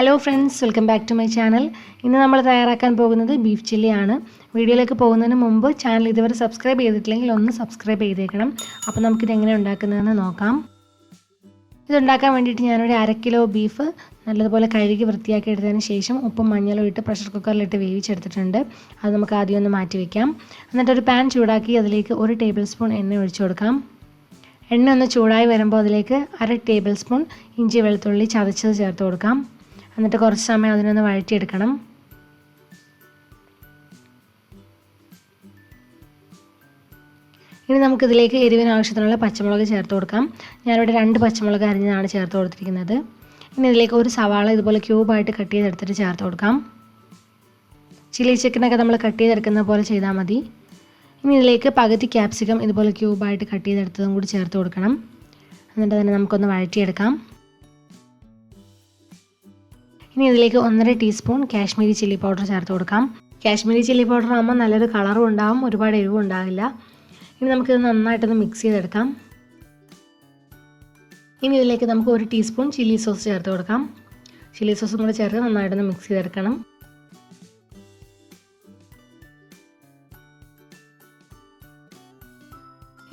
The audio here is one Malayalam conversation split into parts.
Hello friends, welcome back to my channel. ഇന്ന് നമ്മൾ തയ്യാറാക്കാൻ പോകുന്നത് ബീഫ് ചില്ലിയാണ്. വീഡിയോയിലേക്ക് പോകുന്നതിന് മുമ്പ് ചാനൽ ഇതുവരെ സബ്സ്ക്രൈബ് ചെയ്തിട്ടില്ലെങ്കിൽ ഒന്ന് സബ്സ്ക്രൈബ് ചെയ്തേക്കണം. അപ്പോൾ നമുക്കിത് എങ്ങനെ ഉണ്ടാക്കുന്നതെന്ന് നോക്കാം. ഇതുണ്ടാക്കാൻ വേണ്ടിയിട്ട് ഞാനൊരു 1/2 കിലോ ബീഫ് നല്ലതുപോലെ കഴുകി വൃത്തിയാക്കി എടുത്തതിന് ശേഷം ഉപ്പും മഞ്ഞളും ഇട്ട് പ്രഷർ കുക്കറിലിട്ട് വേവിച്ചെടുത്തിട്ടുണ്ട്. അത് നമുക്ക് ആദ്യം ഒന്ന് മാറ്റി വയ്ക്കാം. എന്നിട്ടൊരു പാൻ ചൂടാക്കി അതിലേക്ക് 1 ടേബിൾ സ്പൂൺ എണ്ണ ഒഴിച്ചു കൊടുക്കാം. എണ്ണ ഒന്ന് ചൂടായി വരുമ്പോൾ അതിലേക്ക് 1/2 ടേബിൾ സ്പൂൺ ഇഞ്ചി വെളുത്തുള്ളി ചതച്ചത് ചേർത്ത് കൊടുക്കാം. എന്നിട്ട് കുറച്ച് സമയം അതിനൊന്ന് വഴറ്റിയെടുക്കണം. ഇനി നമുക്കിതിലേക്ക് എരിവിന് ആവശ്യത്തിനുള്ള പച്ചമുളക് ചേർത്ത് കൊടുക്കാം. ഞാനിവിടെ 2 പച്ചമുളക് അരിഞ്ഞതാണ് ചേർത്ത് കൊടുത്തിരിക്കുന്നത്. ഇനി ഇതിലേക്ക് ഒരു സവാള ഇതുപോലെ ക്യൂബായിട്ട് കട്ട് ചെയ്തെടുത്തിട്ട് ചേർത്ത് കൊടുക്കാം. ചില്ലി ചിക്കനൊക്കെ നമ്മൾ കട്ട് ചെയ്തെടുക്കുന്ന പോലെ ചെയ്താൽ മതി. ഇനി ഇതിലേക്ക് പകുതി ക്യാപ്സിക്കം ഇതുപോലെ ക്യൂബായിട്ട് കട്ട് ചെയ്തെടുത്തതും കൂടി ചേർത്ത് കൊടുക്കണം. എന്നിട്ട് തന്നെ നമുക്കൊന്ന് വഴറ്റിയെടുക്കാം. ഇനി ഇതിലേക്ക് 1.5 ടീസ്പൂൺ കാശ്മീരി ചില്ലി പൗഡർ ചേർത്ത് കൊടുക്കാം. കാശ്മീരി ചില്ലി പൗഡർ ആകുമ്പോൾ നല്ലൊരു കളറും ഉണ്ടാകും, ഒരുപാട് എരിവും ഉണ്ടാകില്ല. ഇനി നമുക്കിത് നന്നായിട്ടൊന്ന് മിക്സ് ചെയ്തെടുക്കാം. ഇനി ഇതിലേക്ക് നമുക്ക് 1 ടീസ്പൂൺ ചില്ലി സോസ് ചേർത്ത് കൊടുക്കാം. ചില്ലി സോസും കൂടെ ചേർത്ത് നന്നായിട്ടൊന്ന് മിക്സ് ചെയ്തെടുക്കണം.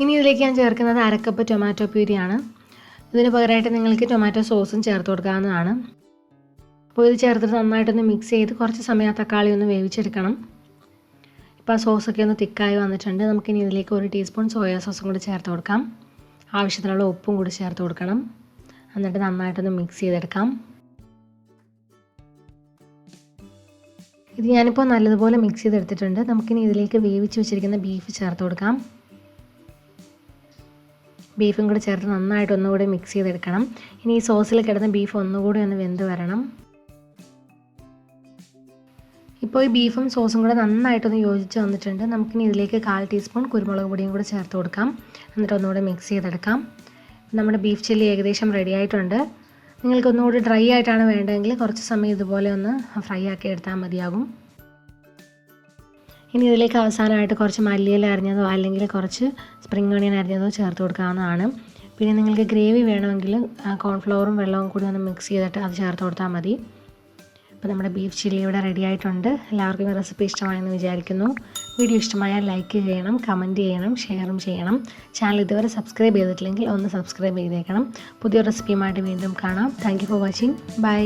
ഇനി ഇതിലേക്ക് ഞാൻ ചേർക്കുന്നത് 1/2 കപ്പ് ടൊമാറ്റോ പ്യൂരിയാണ്. ഇതിന് പകരമായിട്ട് നിങ്ങൾക്ക് ടൊമാറ്റോ സോസും ചേർത്ത് കൊടുക്കാവുന്നതാണ്. അപ്പോൾ ഇത് ചേർത്തിട്ട് നന്നായിട്ടൊന്ന് മിക്സ് ചെയ്ത് കുറച്ച് സമയം തക്കാളി ഒന്ന് വേവിച്ചെടുക്കണം. ഇപ്പോൾ ആ സോസൊക്കെ ഒന്ന് തിക്കായി വന്നിട്ടുണ്ട്. നമുക്കിനി ഇതിലേക്ക് 1 ടീസ്പൂൺ സോയാ സോസും കൂടി ചേർത്ത് കൊടുക്കാം. ആവശ്യത്തിനുള്ള ഉപ്പും കൂടി ചേർത്ത് കൊടുക്കണം. എന്നിട്ട് നന്നായിട്ടൊന്ന് മിക്സ് ചെയ്തെടുക്കാം. ഇത് ഞാനിപ്പോൾ നല്ലതുപോലെ മിക്സ് ചെയ്തെടുത്തിട്ടുണ്ട്. നമുക്കിനി ഇതിലേക്ക് വേവിച്ച് വെച്ചിരിക്കുന്ന ബീഫ് ചേർത്ത് കൊടുക്കാം. ബീഫും കൂടി ചേർത്ത് നന്നായിട്ട് ഒന്നുകൂടി മിക്സ് ചെയ്തെടുക്കണം. ഇനി ഈ സോസിൽ കിടന്ന ബീഫ് ഒന്നുകൂടി ഒന്ന് വെന്ത് വരണം. ഇപ്പോൾ ഈ ബീഫും സോസും കൂടെ നന്നായിട്ടൊന്ന് യോജിച്ച് വന്നിട്ടുണ്ട്. നമുക്കിനി ഇതിലേക്ക് 1/4 ടീസ്പൂൺ കുരുമുളക് പൊടിയും കൂടി ചേർത്ത് കൊടുക്കാം. എന്നിട്ട് ഒന്നുകൂടി മിക്സ് ചെയ്തെടുക്കാം. നമ്മുടെ ബീഫ് ചില്ലി ഏകദേശം റെഡി ആയിട്ടുണ്ട്. നിങ്ങൾക്ക് ഒന്നുകൂടി ഡ്രൈ ആയിട്ടാണ് വേണ്ടതെങ്കിൽ കുറച്ച് സമയം ഇതുപോലെ ഒന്ന് ഫ്രൈ ആക്കി എടുത്താൽ മതിയാകും. ഇനി ഇതിലേക്ക് അവസാനമായിട്ട് കുറച്ച് മല്ലിയില അരിഞ്ഞതോ അല്ലെങ്കിൽ കുറച്ച് സ്പ്രിംഗ് ഓണിയൻ അരിഞ്ഞതോ ചേർത്ത് കൊടുക്കാവുന്നതാണ്. പിന്നെ നിങ്ങൾക്ക് ഗ്രേവി വേണമെങ്കിൽ കോൺഫ്ലവറും വെള്ളവും കൂടി ഒന്ന് മിക്സ് ചെയ്തിട്ട് അത് ചേർത്ത് കൊടുത്താൽ മതി. അപ്പോൾ നമ്മുടെ ബീഫ് ചില്ലി ഇവിടെ റെഡി ആയിട്ടുണ്ട്. എല്ലാവർക്കും ഈ റെസിപ്പി ഇഷ്ടമായെന്ന് വിചാരിക്കുന്നു. വീഡിയോ ഇഷ്ടമായാൽ ലൈക്ക് ചെയ്യണം, കമൻറ്റ് ചെയ്യണം, ഷെയറും ചെയ്യണം. ചാനൽ ഇതുവരെ സബ്സ്ക്രൈബ് ചെയ്തിട്ടില്ലെങ്കിൽ ഒന്ന് സബ്സ്ക്രൈബ് ചെയ്തേക്കണം. പുതിയ റെസിപ്പിയുമായിട്ട് വീണ്ടും കാണാം. Thank you for watching. By.